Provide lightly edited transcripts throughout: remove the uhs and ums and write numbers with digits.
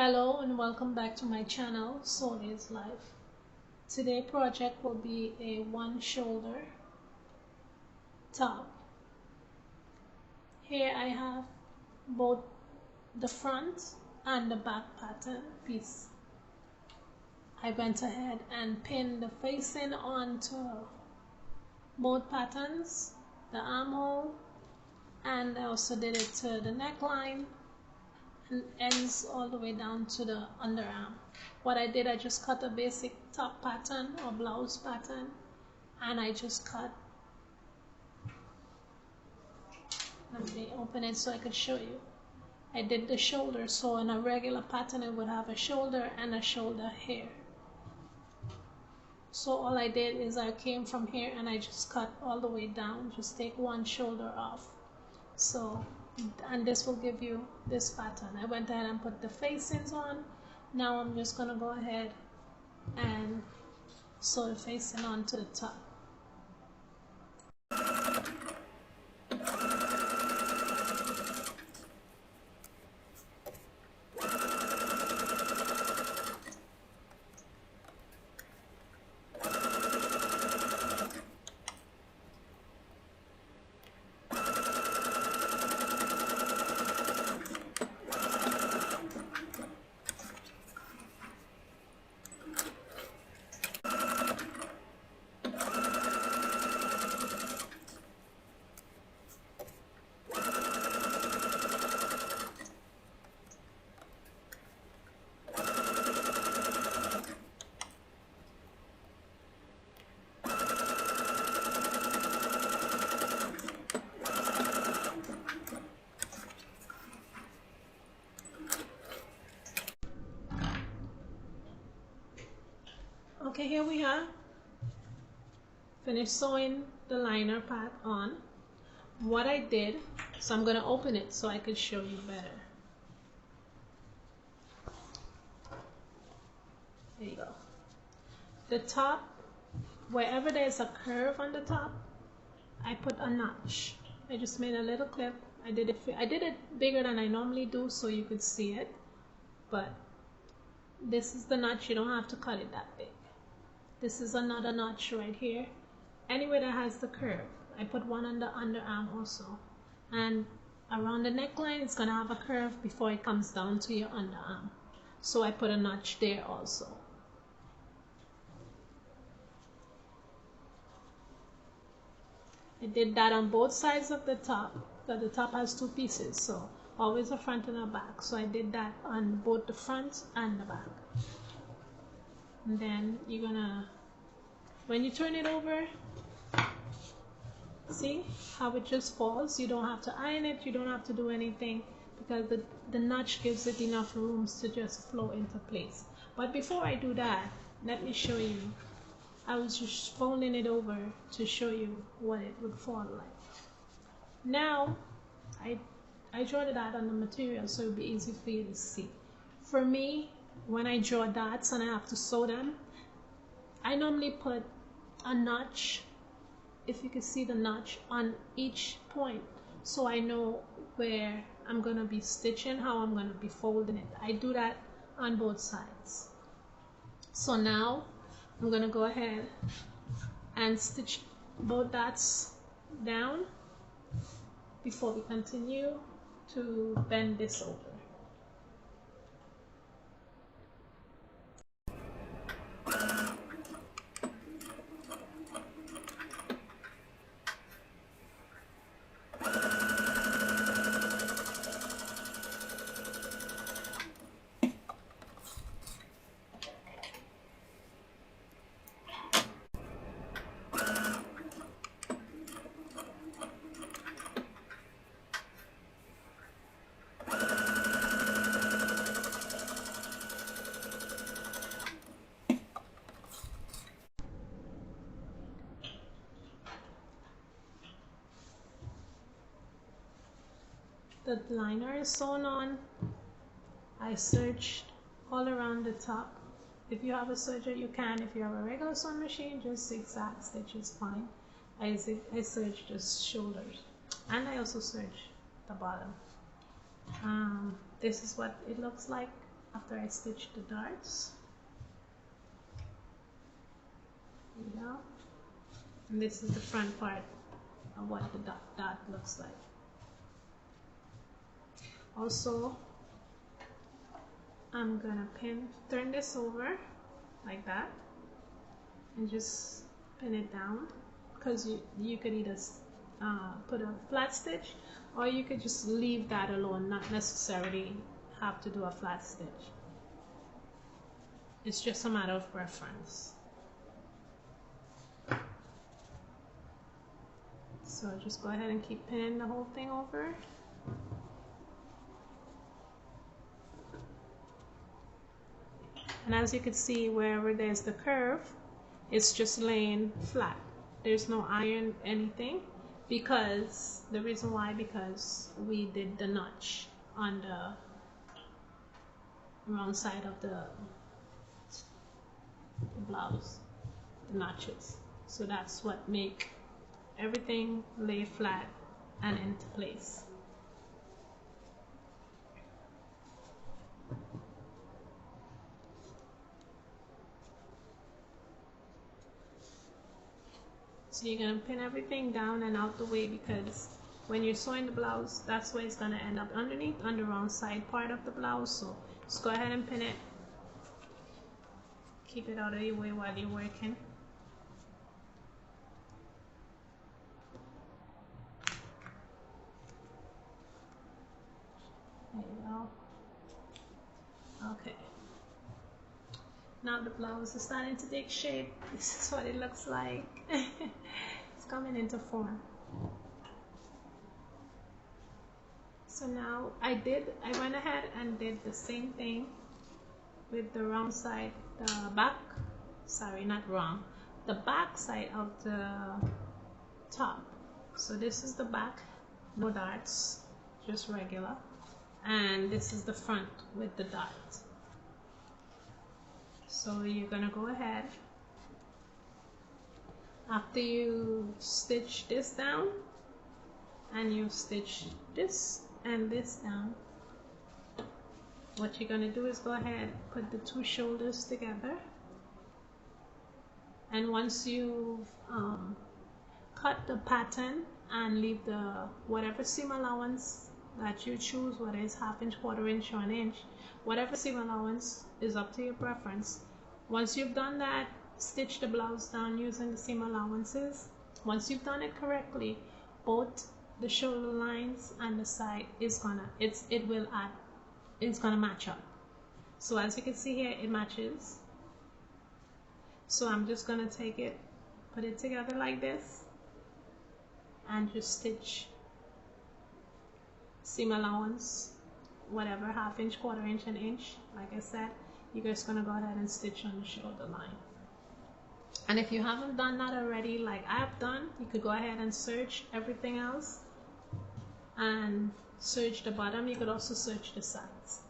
Hello and welcome back to my channel, Soul is Life. Today project will be a one shoulder top. Here I have both the front and the back pattern piece. I went ahead and pinned the facing onto both patterns, the armhole, and I also did it to the neckline and ends all the way down to the underarm. What I did, I just cut a basic top pattern or blouse pattern, and I just cut. Let me open it so I could show you. I did the shoulder, so in a regular pattern it would have a shoulder and a shoulder here. So all I did is I came from here and I just cut all the way down, just take one shoulder off. So, and this will give you this pattern. I went ahead and put the facings on. Now I'm just gonna go ahead and sew the facing onto the top. Okay, here we are. Finished sewing the liner part on. What I did, so I'm gonna open it so I could show you better. There you go. The top, wherever there's a curve on the top, I put a notch. I just made a little clip. I did it bigger than I normally do so you could see it, but this is the notch. You don't have to cut it that big. This is another notch right here. Anywhere that has the curve, I put one on the underarm also. And around the neckline, it's gonna have a curve before it comes down to your underarm. So I put a notch there also. I did that on both sides of the top, because the top has two pieces, so always a front and a back. So I did that on both the front and the back. And then you're gonna, when you turn it over, see how it just falls. You don't have to iron it, you don't have to do anything, because the notch gives it enough room to just flow into place. But before I do that, let me show you. I was just folding it over to show you what it would fall like. Now I draw that on the material so it would be easy for you to see. For me, when I draw dots and I have to sew them, I normally put a notch, if you can see the notch, on each point so I know where I'm going to be stitching, how I'm going to be folding it. I do that on both sides. So now I'm going to go ahead and stitch both dots down before we continue to bend this over. The liner is sewn on. I searched all around the top. If you have a serger, you can. If you have a regular sewing machine, just zigzag stitch is fine. I searched just shoulders, and I also searched the bottom. This is what it looks like. after I stitch the darts. There you go. And this is the front part of what the dot looks like. Also, I'm gonna turn this over like that and just pin it down, because you could either put a flat stitch, or you could just leave that alone, not necessarily have to do a flat stitch. It's just a matter of preference. So just go ahead and keep pinning the whole thing over. And as you can see, wherever there's the curve, it's just laying flat. There's no iron anything, because the reason why, because we did the notch on the wrong side of the blouse, the notches. So that's what make everything lay flat and into place. So you're going to pin everything down and out the way, because when you're sewing the blouse, that's where it's going to end up, underneath, on the wrong side part of the blouse. So just go ahead and pin it. Keep it out of your way while you're working. There you go. Okay. Now the blouse is starting to take shape. This is what it looks like. It's coming into form. So now I went ahead and did the same thing with the wrong side, the back side of the top. So this is the back, no darts, just regular. And this is the front with the dot. So you're gonna go ahead, after you stitch this down and you stitch this and this down, what you're gonna do is go ahead, put the two shoulders together, and once you've cut the pattern and leave the whatever seam allowance that you choose, whether it's 1/2 inch, 1/4 inch, or 1 inch, whatever seam allowance is up to your preference. Once you've done that, stitch the blouse down using the seam allowances. Once you've done it correctly, both the shoulder lines and the side it's gonna match up. So as you can see here, it matches. So I'm just gonna take it, put it together like this, and just stitch seam allowance, whatever, 1/2 inch, 1/4 inch, 1 inch. Like I said, you're just gonna go ahead and stitch on the shoulder line. And if you haven't done that already, like I've done, you could go ahead and search everything else and search the bottom. You could also search the sides.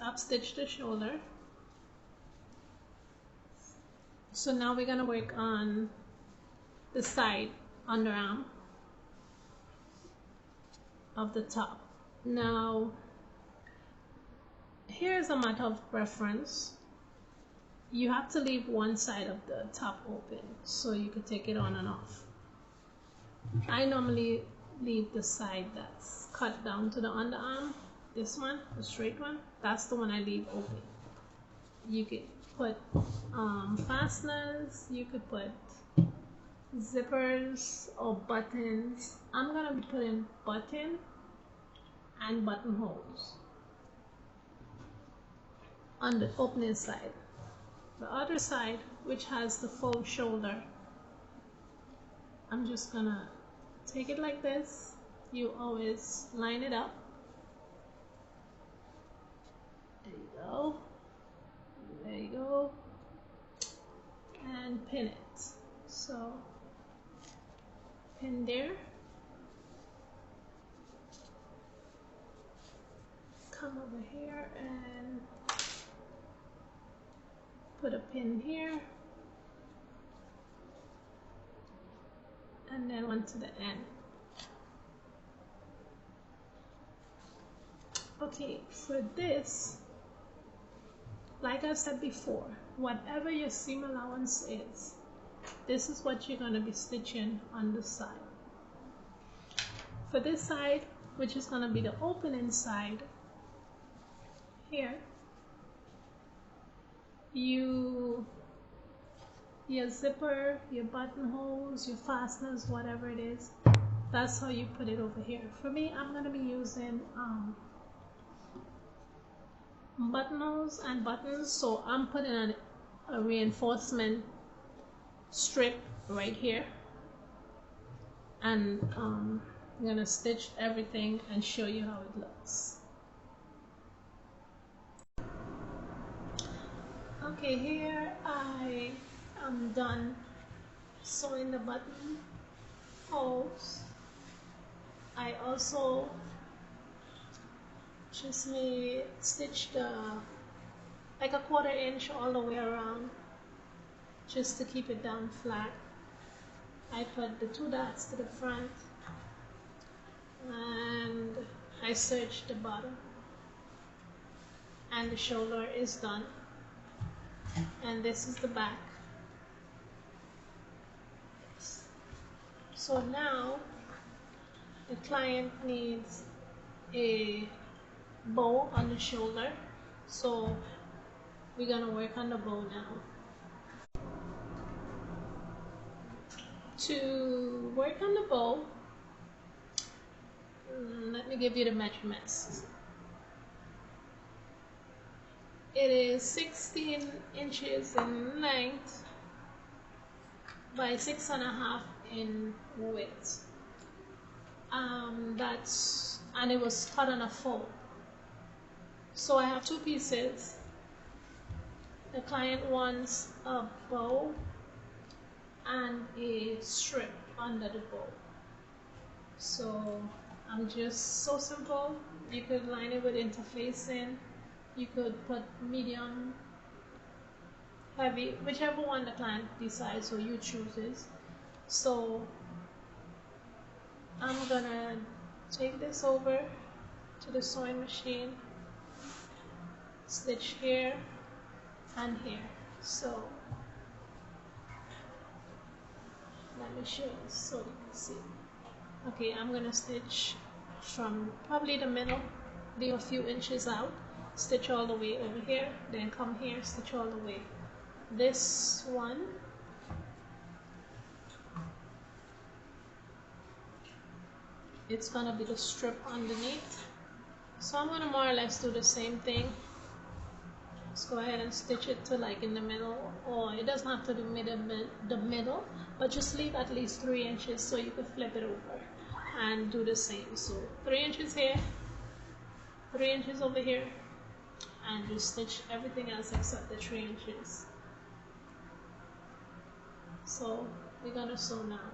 I've stitched the shoulder. So now we're gonna work on the side underarm of the top. Now here's a matter of preference. You have to leave one side of the top open so you can take it on and off. I normally leave the side that's cut down to the underarm. This one, the straight one, that's the one I leave open. You could put fasteners, you could put zippers or buttons. I'm gonna be putting button and buttonholes on the opening side. The other side, which has the full shoulder, I'm just gonna take it like this. You always line it up. There you go. There you go. And pin it. So pin there. Come over here and put a pin here. And then one to the end. Okay, for this, like I said before, whatever your seam allowance is, this is what you're going to be stitching on the side. For this side, which is going to be the opening side, here, your zipper, your buttonholes, your fasteners, whatever it is, that's how you put it over here. For me, I'm going to be using buttonholes and buttons, so I'm putting a reinforcement strip right here, and I'm going to stitch everything and show you how it looks. Okay, here I am done sewing the button holes. I also just stitch like a 1/4 inch all the way around, just to keep it down flat. I put the 2 dots to the front, and I serged the bottom, and the shoulder is done. And this is the back. So now the client needs a bow on the shoulder, so we're gonna work on the bow now. To work on the bow, let me give you the measurements. It is 16 inches in length by 6.5 in width. And it was cut on a fold. So I have 2 pieces. The client wants a bow and a strip under the bow. So I'm just so simple. You could line it with interfacing. You could put medium, heavy, whichever one the client decides or you chooses. So I'm gonna take this over to the sewing machine, stitch here and here. So let me show you so you can see. Okay, I'm gonna stitch from probably the middle, leave a few inches out, stitch all the way over here, then come here, stitch all the way. This one, it's gonna be the strip underneath. So I'm gonna more or less do the same thing. Just go ahead and stitch it to like in the middle, or it doesn't have to be the middle, but just leave at least 3 inches so you can flip it over and do the same. So 3 inches here, 3 inches over here, and just stitch everything else except the 3 inches. So we're gonna sew now.